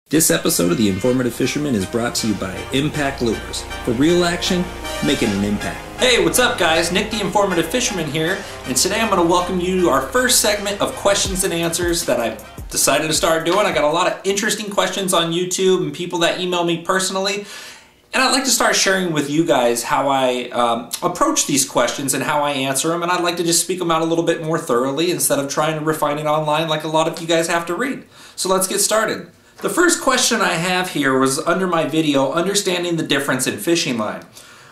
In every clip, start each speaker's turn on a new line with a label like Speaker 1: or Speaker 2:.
Speaker 1: This episode of The Informative Fisherman is brought to you by Impact Lures. For real action, making an impact.
Speaker 2: Hey, what's up guys? Nick the Informative Fisherman here, and today I'm going to welcome you to our first segment of questions and answers that I've decided to start doing. I got a lot of interesting questions on YouTube and people that email me personally, and I'd like to start sharing with you guys how I approach these questions and how I answer them, and I'd like to just speak them out a little bit more thoroughly instead of trying to refine it online like a lot of you guys have to read. So let's get started. The first question I have here was under my video, Understanding the Difference in Fishing Line.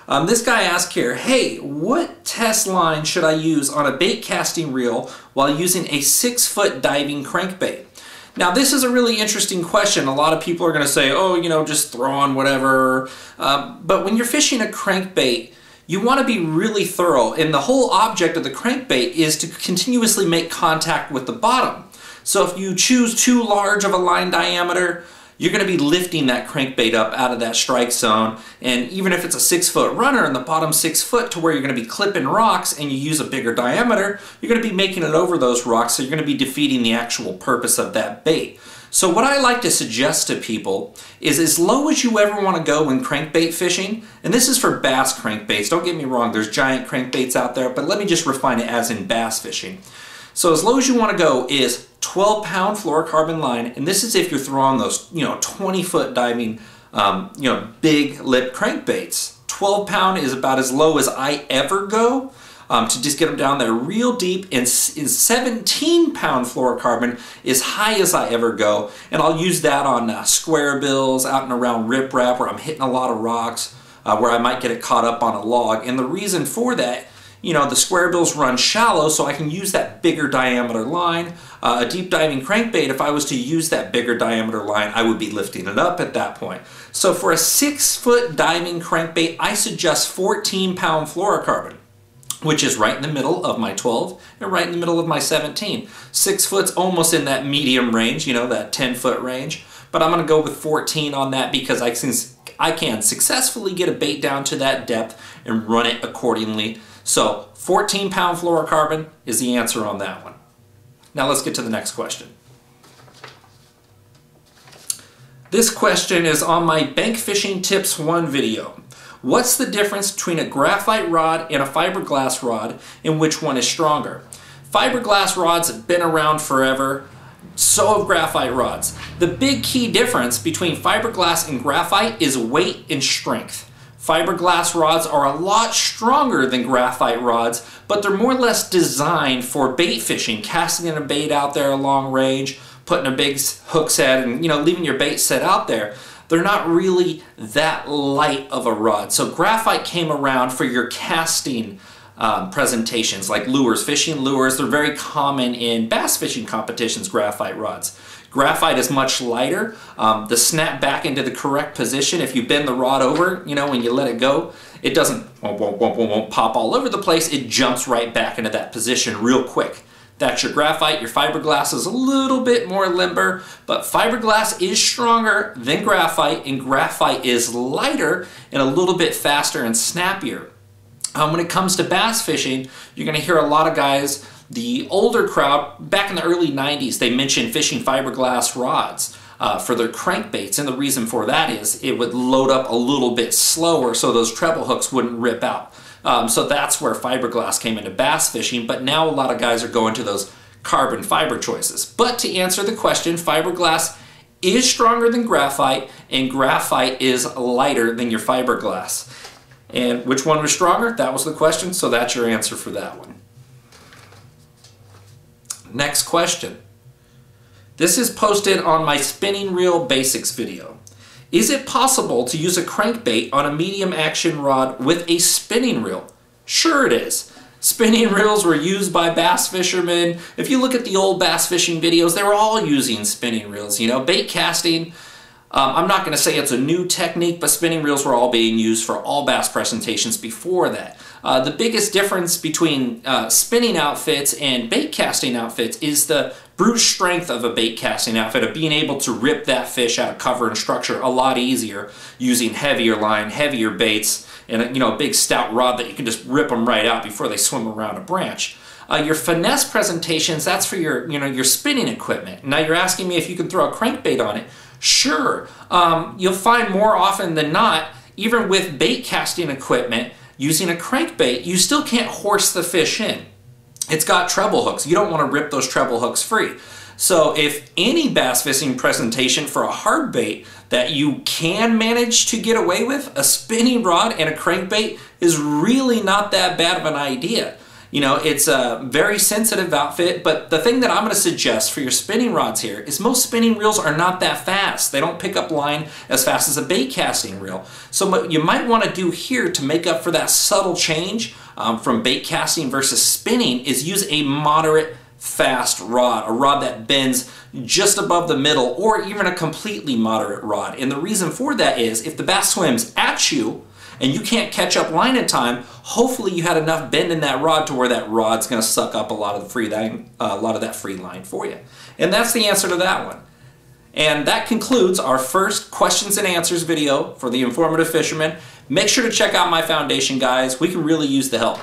Speaker 2: This guy asked here, hey, what test line should I use on a bait casting reel while using a 6-foot diving crankbait? Now this is a really interesting question. A lot of people are going to say, oh, you know, just throw on whatever. But when you're fishing a crankbait, you want to be really thorough, and the whole object of the crankbait is to continuously make contact with the bottom. So if you choose too large of a line diameter, you're going to be lifting that crankbait up out of that strike zone. And even if it's a 6-foot runner in the bottom 6 foot to where you're going to be clipping rocks and you use a bigger diameter, you're going to be making it over those rocks, so you're going to be defeating the actual purpose of that bait. So what I like to suggest to people is as low as you ever want to go when crankbait fishing, and this is for bass crankbaits, don't get me wrong, there's giant crankbaits out there, but let me just refine it as in bass fishing. So as low as you want to go is 12-pound fluorocarbon line, and this is if you're throwing those, 20-foot diving, big lip crankbaits. 12-pound is about as low as I ever go to just get them down there real deep, and 17-pound fluorocarbon is high as I ever go, and I'll use that on square bills out and around riprap where I'm hitting a lot of rocks, where I might get it caught up on a log. And the reason for that, the square bills run shallow, so I can use that bigger diameter line. A deep diving crankbait, if I was to use that bigger diameter line, I would be lifting it up at that point. So for a 6-foot diving crankbait, I suggest 14-pound fluorocarbon, which is right in the middle of my 12 and right in the middle of my 17. 6 foot's almost in that medium range, that 10-foot range. But I'm going to go with 14 on that because I can successfully get a bait down to that depth and run it accordingly. So 14-pound fluorocarbon is the answer on that one. Now let's get to the next question. This question is on my Bank Fishing Tips 1 video. What's the difference between a graphite rod and a fiberglass rod, and which one is stronger? Fiberglass rods have been around forever, so have graphite rods. The big key difference between fiberglass and graphite is weight and strength. Fiberglass rods are a lot stronger than graphite rods, but they're more or less designed for bait fishing, casting a bait out there a long range, putting a big hook set and leaving your bait set out there. They're not really that light of a rod. So graphite came around for your casting presentations like lures, fishing lures. They're very common in bass fishing competitions, graphite rods. Graphite is much lighter. The snap back into the correct position, if you bend the rod over, when you let it go, it won't pop all over the place. It jumps right back into that position real quick. That's your graphite. Your fiberglass is a little bit more limber, but fiberglass is stronger than graphite, and graphite is lighter and a little bit faster and snappier. When it comes to bass fishing, you're going to hear a lot of guys, the older crowd, back in the early 90s, they mentioned fishing fiberglass rods for their crankbaits, and the reason for that is it would load up a little bit slower so those treble hooks wouldn't rip out. So that's where fiberglass came into bass fishing, but now a lot of guys are going to those carbon fiber choices. But to answer the question, fiberglass is stronger than graphite, and graphite is lighter than your fiberglass. And which one was stronger? That was the question, so that's your answer for that one. Next question. This is posted on my spinning reel basics video. Is it possible to use a crankbait on a medium action rod with a spinning reel? Sure it is. Spinning reels were used by bass fishermen. If you look at the old bass fishing videos, they were all using spinning reels. Bait casting, I'm not going to say it's a new technique, but spinning reels were all being used for all bass presentations before that. The biggest difference between spinning outfits and bait casting outfits is the brute strength of a bait casting outfit, of being able to rip that fish out of cover and structure a lot easier using heavier line, heavier baits, and a big stout rod that you can just rip them right out before they swim around a branch. Your finesse presentations, that's for your spinning equipment. Now you're asking me if you can throw a crankbait on it. Sure, you'll find more often than not, even with bait casting equipment, using a crankbait, you still can't horse the fish in. It's got treble hooks. You don't want to rip those treble hooks free. So if any bass fishing presentation for a hard bait that you can manage to get away with, a spinning rod and a crankbait is really not that bad of an idea. You know, it's a very sensitive outfit, but the thing that I'm going to suggest for your spinning rods here is most spinning reels are not that fast. They don't pick up line as fast as a bait casting reel. So what you might want to do here to make up for that subtle change from bait casting versus spinning is use a moderate fast rod, a rod that bends just above the middle, or even a completely moderate rod. And the reason for that is if the bass swims at you and you can't catch up line in time, hopefully you had enough bend in that rod to where that rod's going to suck up a lot of the free line, that free line for you. And that's the answer to that one. And that concludes our first questions and answers video for the Informative Fisherman. Make sure to check out my foundation, guys. We can really use the help.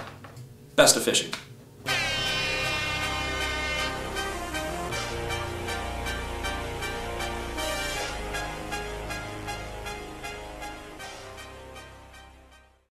Speaker 2: Best of fishing.